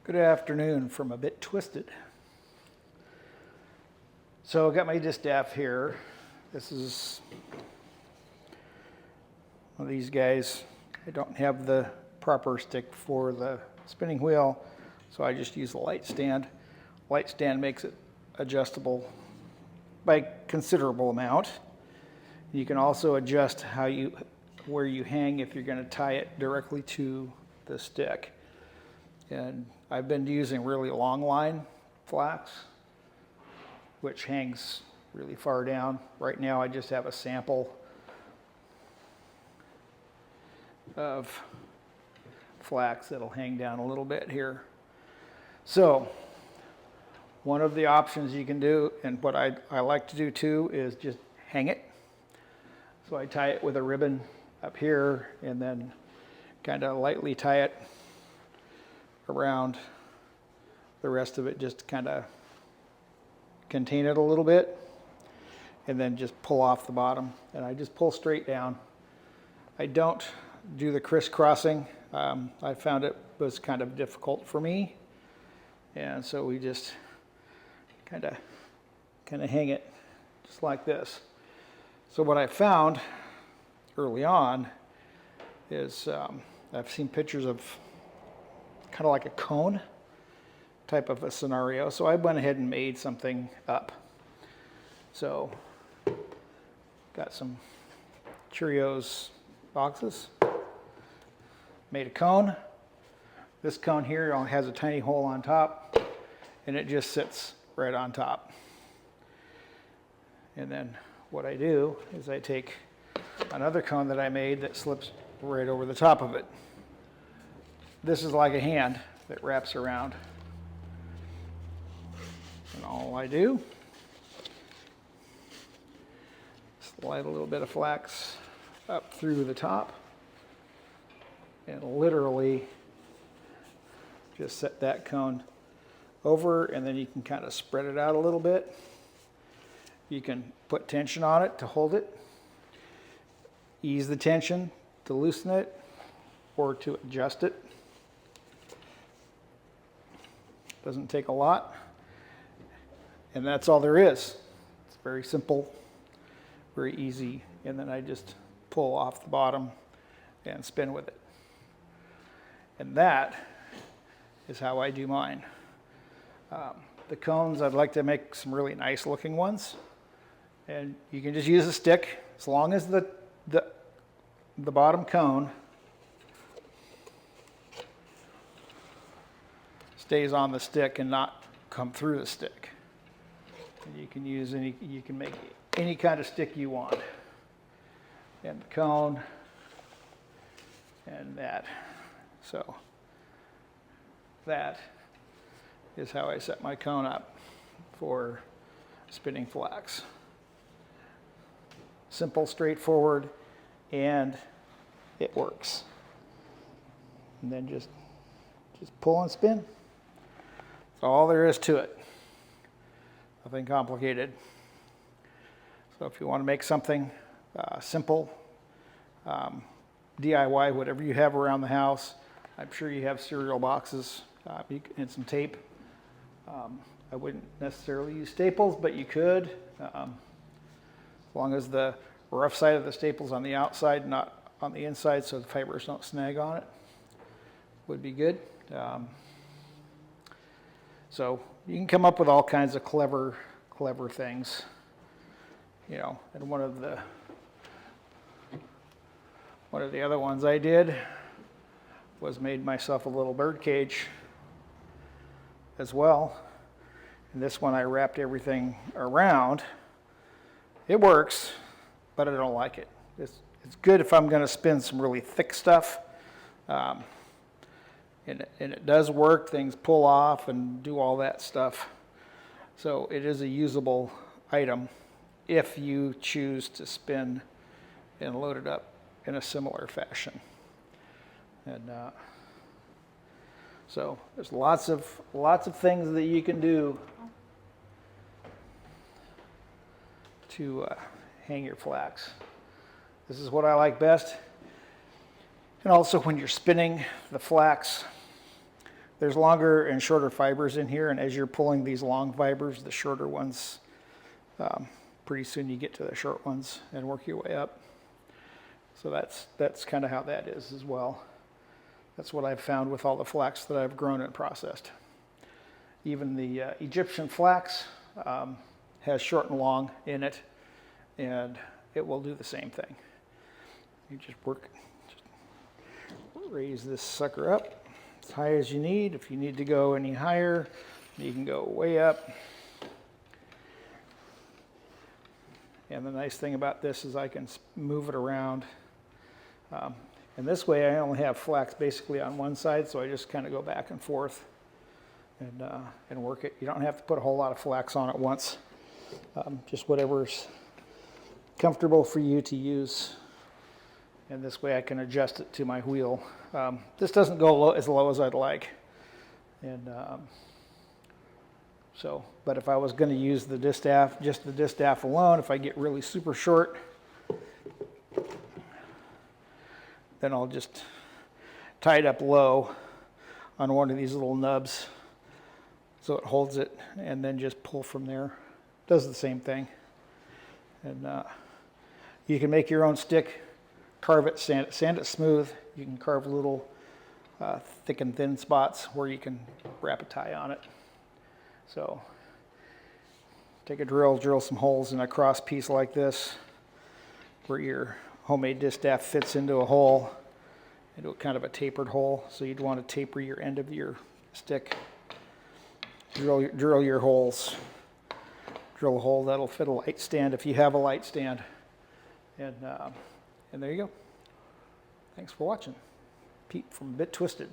Good afternoon from a bit twisted. So I got my distaff here. This is one of these guys. I don't have the proper stick for the spinning wheel, so I just use the light stand. Light stand makes it adjustable by a considerable amount. You can also adjust where you hang if you're going to tie it directly to the stick. And I've been using really long line flax, which hangs really far down. Right now I just have a sample of flax that'll hang down a little bit here. So one of the options you can do, and what I like to do too, is just hang it. So I tie it with a ribbon up here and then kind of lightly tie it around the rest of it, just to kind of contain it a little bit, and then just pull off the bottom, and I just pull straight down. I don't do the crisscrossing. I found it was kind of difficult for me, and so we just kind of hang it just like this. So what I found early on is I've seen pictures of kind of like a cone type of a scenario. So I went ahead and made something up. So got some Cheerios boxes, made a cone. This cone here only has a tiny hole on top, and it just sits right on top. And then what I do is I take another cone that I made that slips right over the top of it. This is like a hand that wraps around. And all I do, slide a little bit of flax up through the top and literally just set that cone over, and then you can kind of spread it out a little bit. You can put tension on it to hold it, ease the tension to loosen it, or to adjust it. Doesn't take a lot, and that's all there is. It's very simple, very easy, and then I just pull off the bottom and spin with it. And that is how I do mine. The cones, I'd like to make some really nice looking ones, and you can just use a stick as long as the bottom cone stays on the stick and not come through the stick. And you can make any kind of stick you want. And the cone and that. So that is how I set my cone up for spinning flax. Simple, straightforward, and it works. And then just pull and spin. That's all there is to it. Nothing complicated. So if you want to make something simple, DIY, whatever you have around the house, I'm sure you have cereal boxes and some tape. I wouldn't necessarily use staples, but you could, as long as the rough side of the staple's on the outside, not on the inside, so the fibers don't snag on it, would be good. So you can come up with all kinds of clever things, you know. And one of the other ones I did was made myself a little bird cage as well. And this one I wrapped everything around. It works, but I don't like it. It's good if I'm going to spin some really thick stuff. And it does work. Things pull off and do all that stuff. So it is a usable item if you choose to spin and load it up in a similar fashion. And so there's lots of things that you can do to hang your flax. This is what I like best. And also when you're spinning the flax, there's longer and shorter fibers in here, and as you're pulling these long fibers, the shorter ones, pretty soon you get to the short ones and work your way up. So that's kind of how that is as well. That's what I've found with all the flax that I've grown and processed. Even the Egyptian flax has short and long in it, and it will do the same thing. You just raise this sucker up as high as you need. If you need to go any higher, you can go way up. And the nice thing about this is I can move it around. And this way I only have flax basically on one side, so I just kind of go back and forth and work it. You don't have to put a whole lot of flax on at once. Just whatever's comfortable for you to use. And this way I can adjust it to my wheel. This doesn't go as low as I'd like. And but if I was going to use the distaff, just the distaff alone, if I get really super short, then I'll just tie it up low on one of these little nubs so it holds it, and then just pull from there. Does the same thing. And you can make your own stick, carve it, sand it smooth. You can carve little thick and thin spots where you can wrap a tie on it. So take a drill some holes in a cross piece like this where your homemade distaff fits into a hole, into a kind of a tapered hole. So you'd want to taper your end of your stick. Drill your holes. Drill a hole that'll fit a light stand if you have a light stand. And there you go. Thanks for watching. Pete from Bit Twisted.